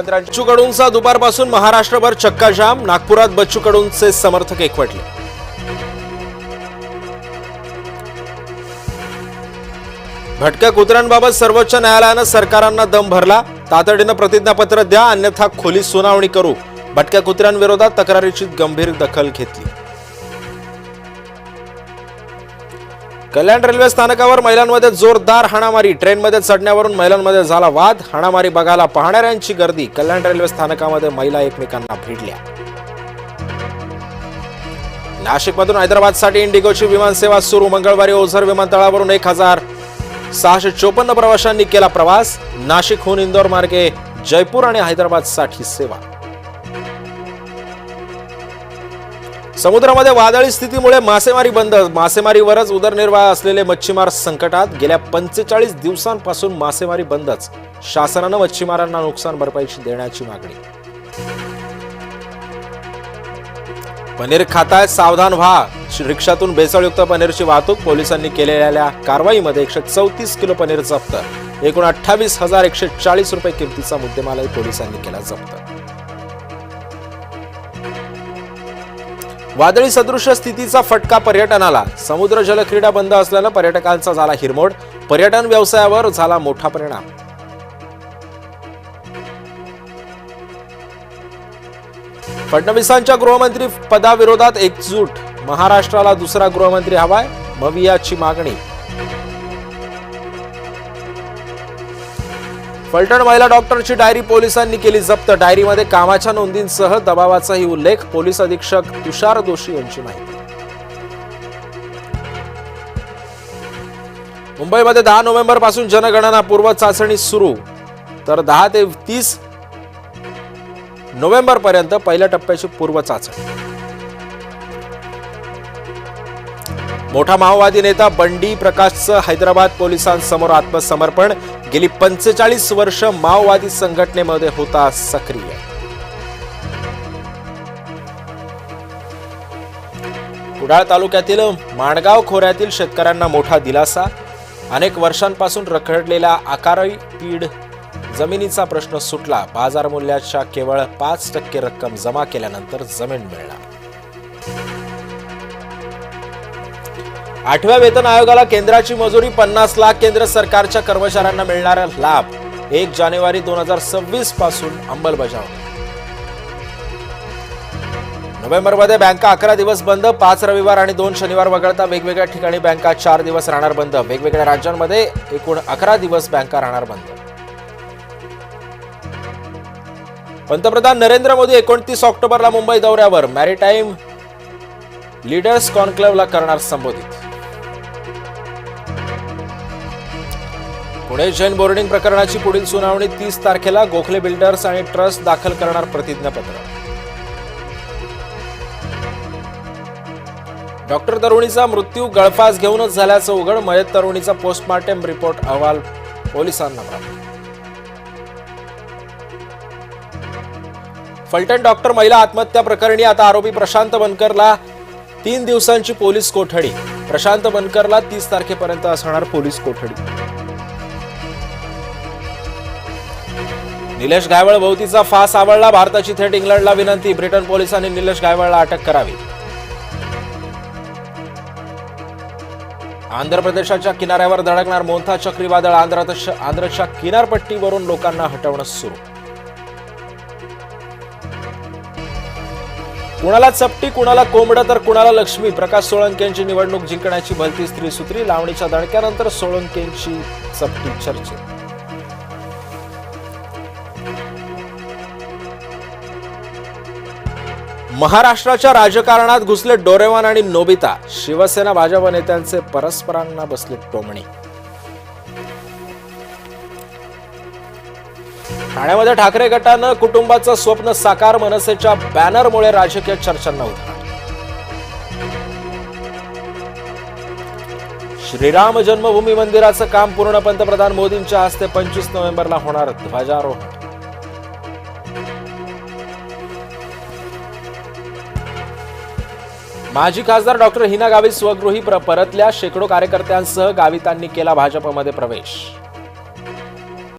बच्चू कडूंचा दुपारपासून महाराष्ट्रभर चक्काजाम, नागपुरात बच्चू कडूंचे समर्थक एकवटले. भटक्या कुत्र्यांबाबत सर्वोच्च न्यायालयानं सरकारांना दम भरला. तातडीनं प्रतिज्ञापत्र द्या, अन्यथा खोली सुनावणी करू. भटक्या कुत्र्यांविरोधात तक्रारीची गंभीर दखल घेतली. कल्याण रेल्वे स्थानकावर महिलांमध्ये जोरदार हाणामारी. ट्रेनमध्ये चढण्यावरून महिलांमध्ये झाला वाद. हाणामारी बघायला पाहणाऱ्यांची गर्दी. कल्याण रेल्वे स्थानकामध्ये महिला एकमेकांना भिडल्या. नाशिकमधून हैदराबादसाठी इंडिगोची विमानसेवा सुरू. मंगळवारी ओझर विमानतळावरून 1654 प्रवाशांनी केला प्रवास. नाशिकहून इंदोर मार्गे जयपूर आणि हैदराबादसाठी सेवा. समुद्रामध्ये वादळी स्थितीमुळे मासेमारी बंद. मासेमारीवरच उदरनिर्वाह असलेले मच्छीमार संकटात. गेल्या 45 दिवसांपासून मासेमारी बंदच. शासनानं मच्छीमारांना नुकसान भरपाईची देण्याची मागणी. पनीर खाताय, सावधान व्हा. रिक्षातून भेसळयुक्त पनीरची वाहतूक. पोलिसांनी केलेल्या कारवाईमध्ये 134 किलो पनीर जप्त. एकूण 28,140 रुपये किमतीचा मुद्देमालही पोलिसांनी केला जप्त. वादळी सदृश्य स्थितीचा फटका पर्यटनाला. समुद्र जलक्रीडा बंद असल्यानं पर्यटकांचा झाला हिरमोड. पर्यटन व्यवसायावर झाला मोठा परिणाम. फडणवीसांच्या गृहमंत्री पदाविरोधात एकजूट. महाराष्ट्राला दुसरा गृहमंत्री हवाय, मवियाची मागणी. फलटण महिला डॉक्टरची डायरी पोलिसांनी केली जप्त. डायरीमध्ये कामाच्या नोंदींसह दबावाचाही उल्लेख. पोलीस अधीक्षक तुषार दोशी यांची माहिती. मुंबईमध्ये 10 नोव्हेंबर पासून जनगणना पूर्व चाचणी सुरू, तर 10 ते 30 नोव्हेंबर पर्यंत पहिल्या टप्प्याची पूर्व चाचणी. मोठा माओवादी नेता बंडी प्रकाशचं हैदराबाद पोलिसांसमोर आत्मसमर्पण. गेली 45 वर्ष माओवादी संघटनेमध्ये होता सक्रिय. कुडाळ तालुक्यातील माणगाव खोऱ्यातील शेतकऱ्यांना मोठा दिलासा. अनेक वर्षांपासून रखडलेला अकाराई पीड जमिनीचा प्रश्न सुटला. बाजार मूल्याच्या केवळ 5% रक्कम जमा केल्यानंतर जमीन मिळणार. 8व्या वेतन आयोगाला केंद्राची मंजुरी. 50 लाख केंद्र सरकारच्या कर्मचाऱ्यांना मिळणारा लाभ. 1 जानेवारी 2026 पासून अंमलबजावणी. नोव्हेंबरमध्ये बँका 11 दिवस बंद. 5 रविवार आणि 2 शनिवार वगळता वेगवेगळ्या ठिकाणी बँका 4 दिवस राहणार बंद. वेगवेगळ्या राज्यांमध्ये एकूण 11 दिवस बँका राहणार बंद. पंतप्रधान नरेंद्र मोदी 29 ऑक्टोबरला मुंबई दौऱ्यावर. मॅरिटाईम लीडर्स कॉन्क्लेव्हला करणार संबोधित. पुणे जैन बोर्डिंग प्रकरणाची पुढील सुनावणी 30 तारखेला. गोखले बिल्डर्स आणि ट्रस्ट दाखल करणार प्रतिज्ञापत्र. डॉक्टर तरुणीचा मृत्यू गळफास घेऊनच झाल्याचं उघड. मयत तरुणीचा पोस्टमार्टम रिपोर्ट अहवाल पोलिसांना प्राप्त. फलटण डॉक्टर महिला आत्महत्या प्रकरणी आता आरोपी प्रशांत बनकरला 3 दिवसांची पोलीस कोठडी. प्रशांत बनकरला 30 तारखेपर्यंत असणार पोलीस कोठडी. निलेश गायवळ भोवतीचा फास आवळला. भारताची थेट इंग्लंडला विनंती. ब्रिटन पोलिसांनी निलेश गायवळला अटक करावी. आंध्र प्रदेशाच्या किनाऱ्यावर धडकणार मोन्था चक्रीवादळ. आंध्रच्या किनारपट्टीवरून लोकांना हटवणं सुरू. कुणाला चपटी, कुणाला कोंबडं तर कुणाला लक्ष्मी. प्रकाश सोळंकेंची निवडणूक जिंकण्याची भलतीच त्रिसूत्री. लावणीच्या दणक्यानंतर सोळंकेंची चपटी चर्चेत. महाराष्ट्राच्या राजकारणात घुसले डोरेमॉन आणि नोबिता. शिवसेना भाजप नेत्यांचे परस्परांना बसले टोमणे. ठाण्यामध्ये ठाकरे गटानं कुटुंबाचं स्वप्न साकार. मनसेच्या बॅनरमुळे राजकीय चर्चांना उधाण. श्रीराम जन्मभूमी मंदिराचं काम पूर्ण. पंतप्रधान मोदींच्या हस्ते 25 नोव्हेंबरला होणार ध्वजारोहण. माजी खासदार डॉक्टर हिना गावित स्वगृही परतल्या. शेकडो कार्यकर्त्यांसह गावितांनी केला भाजपमध्ये प्रवेश.